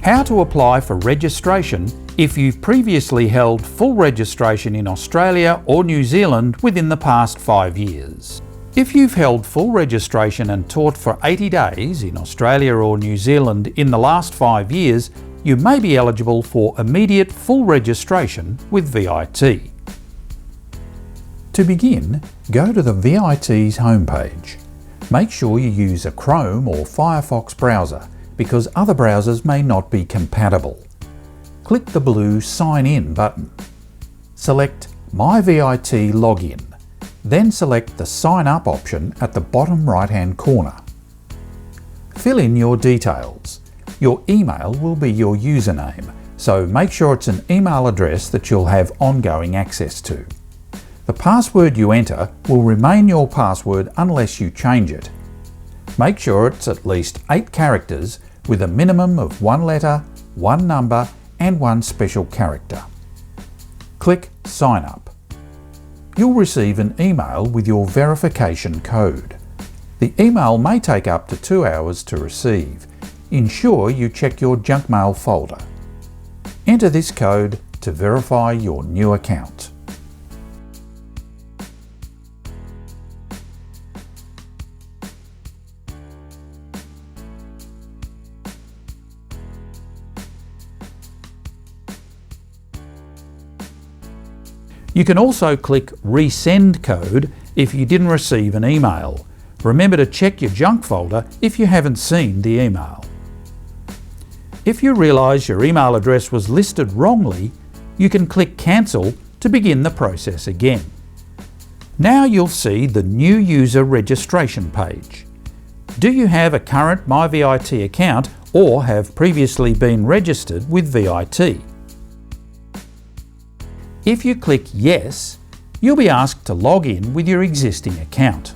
How to apply for registration if you've previously held full registration in Australia or New Zealand within the past 5 years. If you've held full registration and taught for 80 days in Australia or New Zealand in the last 5 years, you may be eligible for immediate full registration with VIT. To begin, go to the VIT's homepage. Make sure you use a Chrome or Firefox browser because other browsers may not be compatible. Click the blue Sign In button. Select My VIT Login. Then select the Sign Up option at the bottom right-hand corner. Fill in your details. Your email will be your username, so make sure it's an email address that you'll have ongoing access to. The password you enter will remain your password unless you change it. Make sure it's at least 8 characters with a minimum of 1 letter, 1 number and 1 special character. Click Sign Up. You'll receive an email with your verification code. The email may take up to 2 hours to receive. Ensure you check your junk mail folder. Enter this code to verify your new account. You can also click Resend Code if you didn't receive an email. Remember to check your junk folder if you haven't seen the email. If you realise your email address was listed wrongly, you can click Cancel to begin the process again. Now you'll see the New User Registration page. Do you have a current MyVIT account or have previously been registered with VIT? If you click Yes, you'll be asked to log in with your existing account.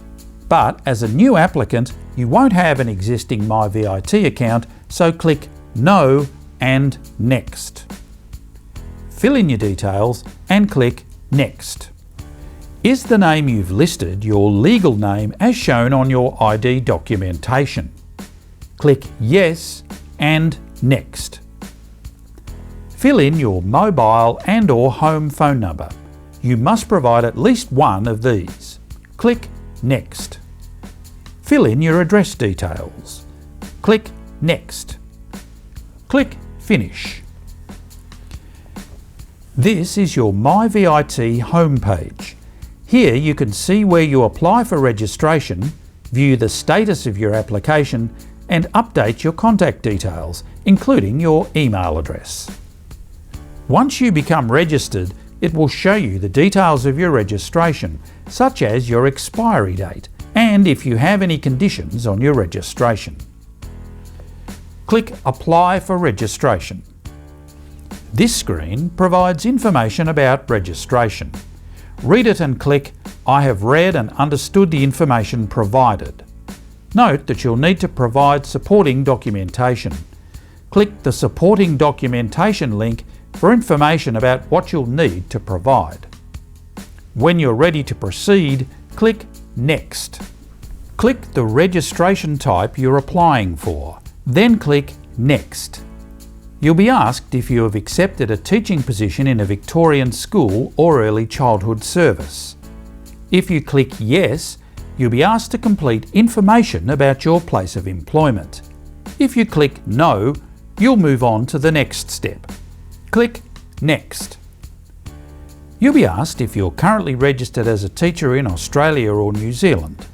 But as a new applicant, you won't have an existing MyVIT account, so click No and Next. Fill in your details and click Next. Is the name you've listed your legal name as shown on your ID documentation? Click Yes and Next. Fill in your mobile and/or home phone number. You must provide at least one of these. Click Next. Fill in your address details. Click Next. Click Finish. This is your MyVIT homepage. Here you can see where you apply for registration, view the status of your application, and update your contact details, including your email address. Once you become registered, it will show you the details of your registration, such as your expiry date and if you have any conditions on your registration. Click Apply for Registration. This screen provides information about registration. Read it and click I have read and understood the information provided. Note that you'll need to provide supporting documentation. Click the Supporting Documentation link for information about what you'll need to provide. When you're ready to proceed, click Next. Click the registration type you're applying for, then click Next. You'll be asked if you have accepted a teaching position in a Victorian school or early childhood service. If you click Yes, you'll be asked to complete information about your place of employment. If you click No, you'll move on to the next step. Click Next. You'll be asked if you're currently registered as a teacher in Australia or New Zealand.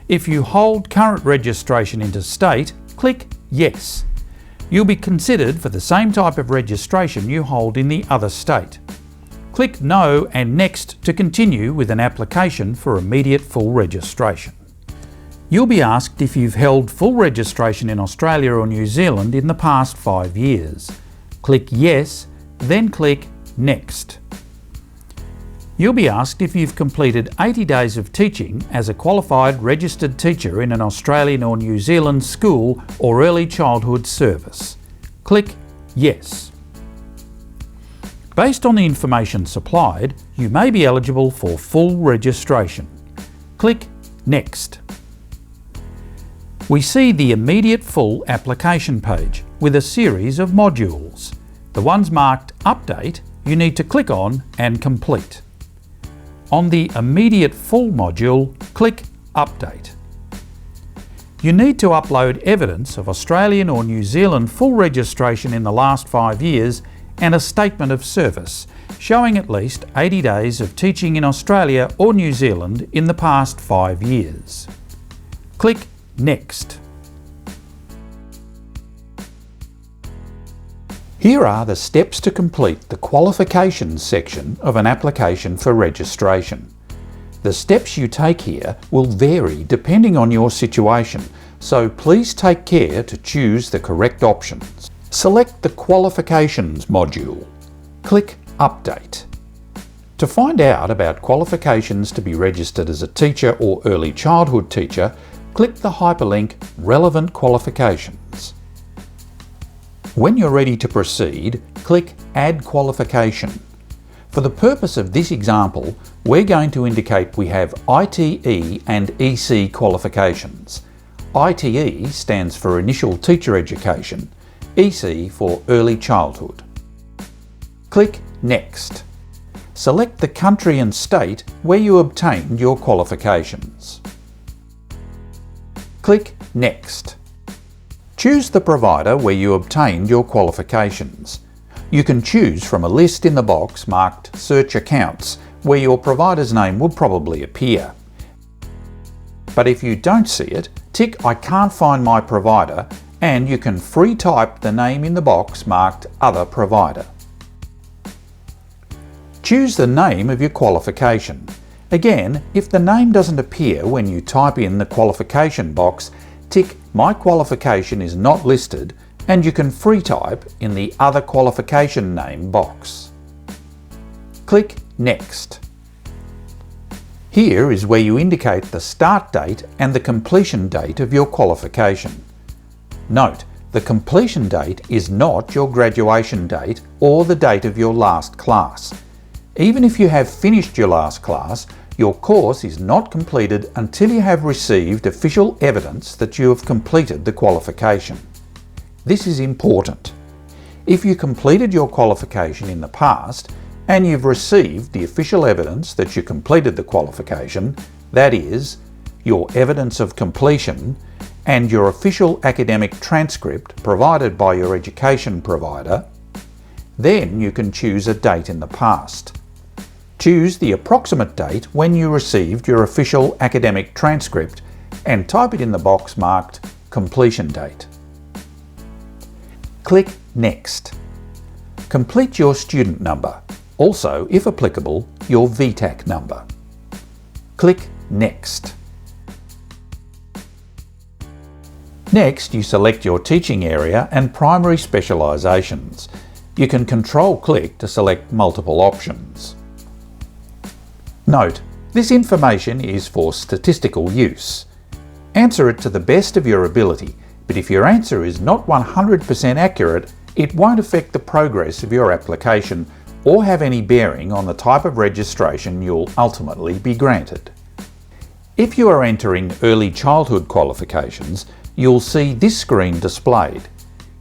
If you hold current registration interstate, click Yes. You'll be considered for the same type of registration you hold in the other state. Click No and Next to continue with an application for immediate full registration. You'll be asked if you've held full registration in Australia or New Zealand in the past 5 years. Click Yes, then click Next. You'll be asked if you've completed 80 days of teaching as a qualified registered teacher in an Australian or New Zealand school or early childhood service. Click Yes. Based on the information supplied, you may be eligible for full registration. Click Next. We see the immediate full application page, with a series of modules. The ones marked Update you need to click on and complete. On the Immediate Full module, click Update. You need to upload evidence of Australian or New Zealand full registration in the last 5 years and a statement of service, showing at least 80 days of teaching in Australia or New Zealand in the past 5 years. Click Next. Here are the steps to complete the Qualifications section of an application for registration. The steps you take here will vary depending on your situation, so please take care to choose the correct options. Select the Qualifications module. Click Update. To find out about qualifications to be registered as a teacher or early childhood teacher, click the hyperlink Relevant Qualifications. When you're ready to proceed, click Add Qualification. For the purpose of this example, we're going to indicate we have ITE and EC qualifications. ITE stands for Initial Teacher Education, EC for Early Childhood. Click Next. Select the country and state where you obtained your qualifications. Click Next. Choose the provider where you obtained your qualifications. You can choose from a list in the box marked Search Accounts, where your provider's name will probably appear. But if you don't see it, tick I can't find my provider and you can free type the name in the box marked Other Provider. Choose the name of your qualification. Again, if the name doesn't appear when you type in the qualification box, tick My qualification is not listed and you can free type in the Other Qualification Name box. Click Next. Here is where you indicate the start date and the completion date of your qualification. Note, the completion date is not your graduation date or the date of your last class. Even if you have finished your last class, your course is not completed until you have received official evidence that you have completed the qualification. This is important. If you completed your qualification in the past and you've received the official evidence that you completed the qualification, that is, your evidence of completion and your official academic transcript provided by your education provider, then you can choose a date in the past. Choose the approximate date when you received your official academic transcript and type it in the box marked Completion Date. Click Next. Complete your student number, also, if applicable, your VTAC number. Click Next. Next, you select your teaching area and primary specialisations. You can Control-click to select multiple options. Note, this information is for statistical use. Answer it to the best of your ability, but if your answer is not 100% accurate, it won't affect the progress of your application or have any bearing on the type of registration you'll ultimately be granted. If you are entering early childhood qualifications, you'll see this screen displayed.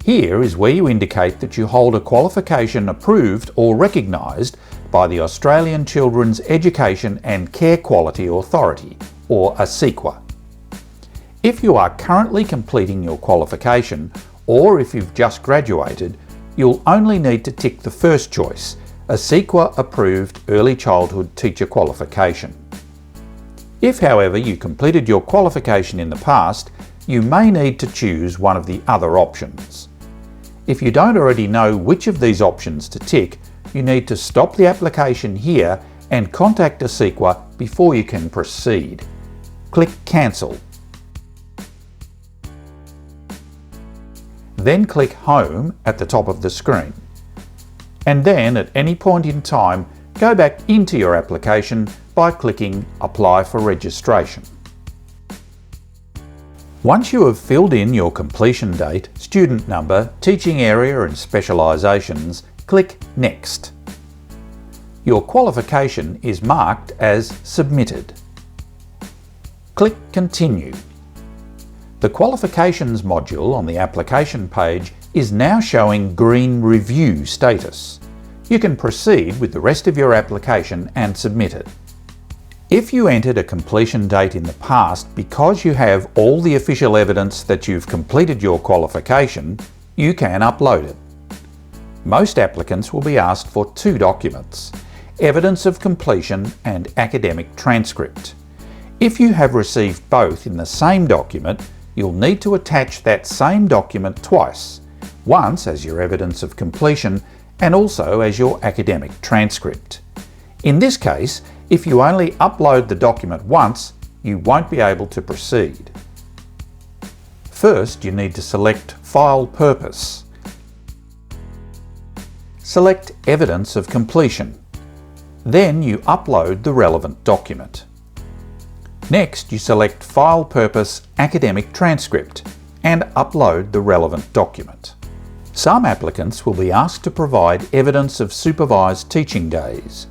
Here is where you indicate that you hold a qualification approved or recognised by the Australian Children's Education and Care Quality Authority, or ACEQA. If you are currently completing your qualification, or if you've just graduated, you'll only need to tick the first choice, ACEQA Approved Early Childhood Teacher Qualification. If, however, you completed your qualification in the past, you may need to choose one of the other options. If you don't already know which of these options to tick, you need to stop the application here and contact ACEQA before you can proceed. Click Cancel. Then click Home at the top of the screen. And then at any point in time, go back into your application by clicking Apply for Registration. Once you have filled in your completion date, student number, teaching area and specialisations, click Next. Your qualification is marked as Submitted. Click Continue. The Qualifications module on the application page is now showing green review status. You can proceed with the rest of your application and submit it. If you entered a completion date in the past because you have all the official evidence that you've completed your qualification, you can upload it. Most applicants will be asked for 2 documents: evidence of completion and academic transcript. If you have received both in the same document, you'll need to attach that same document twice, once as your evidence of completion and also as your academic transcript. In this case, if you only upload the document once, you won't be able to proceed. First, you need to select File Purpose. Select Evidence of Completion. Then you upload the relevant document. Next, you select File Purpose Academic Transcript and upload the relevant document. Some applicants will be asked to provide evidence of supervised teaching days.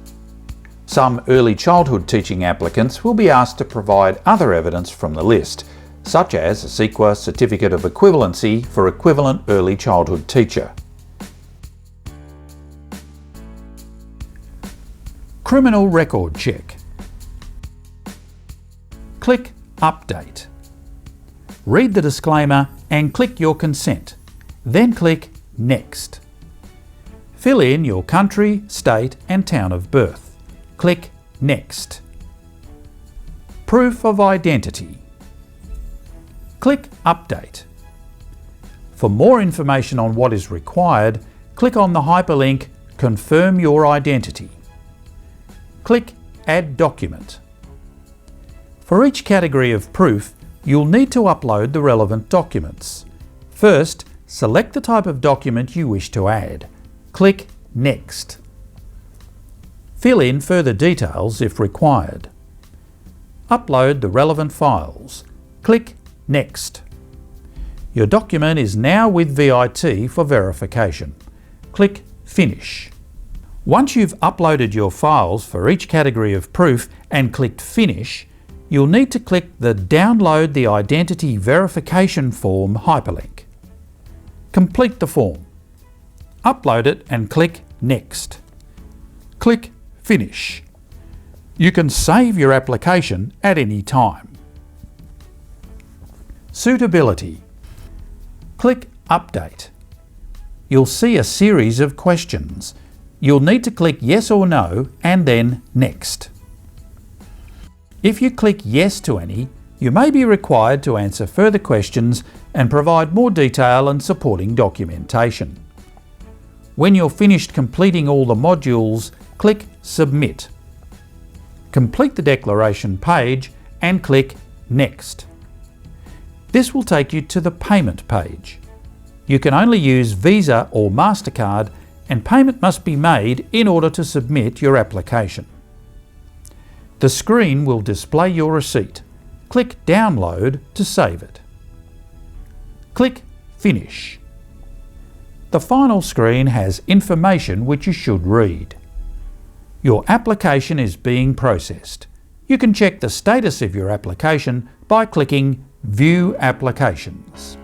Some early childhood teaching applicants will be asked to provide other evidence from the list, such as a CEQA Certificate of Equivalency for equivalent early childhood teacher. Criminal Record Check. Click Update. Read the disclaimer and click your consent. Then click Next. Fill in your country, state and town of birth. Click Next. Proof of identity. Click Update. For more information on what is required, click on the hyperlink Confirm your identity. Click Add Document. For each category of proof, you'll need to upload the relevant documents. First, select the type of document you wish to add. Click Next. Fill in further details if required. Upload the relevant files. Click Next. Your document is now with VIT for verification. Click Finish. Once you've uploaded your files for each category of proof and clicked Finish, you'll need to click the Download the Identity Verification Form hyperlink. Complete the form. Upload it and click Next. Click Finish. You can save your application at any time. Suitability. Click Update. You'll see a series of questions. You'll need to click Yes or No and then Next. If you click Yes to any, you may be required to answer further questions and provide more detail and supporting documentation. When you're finished completing all the modules, click Submit. Complete the declaration page and click Next. This will take you to the payment page. You can only use Visa or MasterCard, and payment must be made in order to submit your application. The screen will display your receipt. Click Download to save it. Click Finish. The final screen has information which you should read. Your application is being processed. You can check the status of your application by clicking View Applications.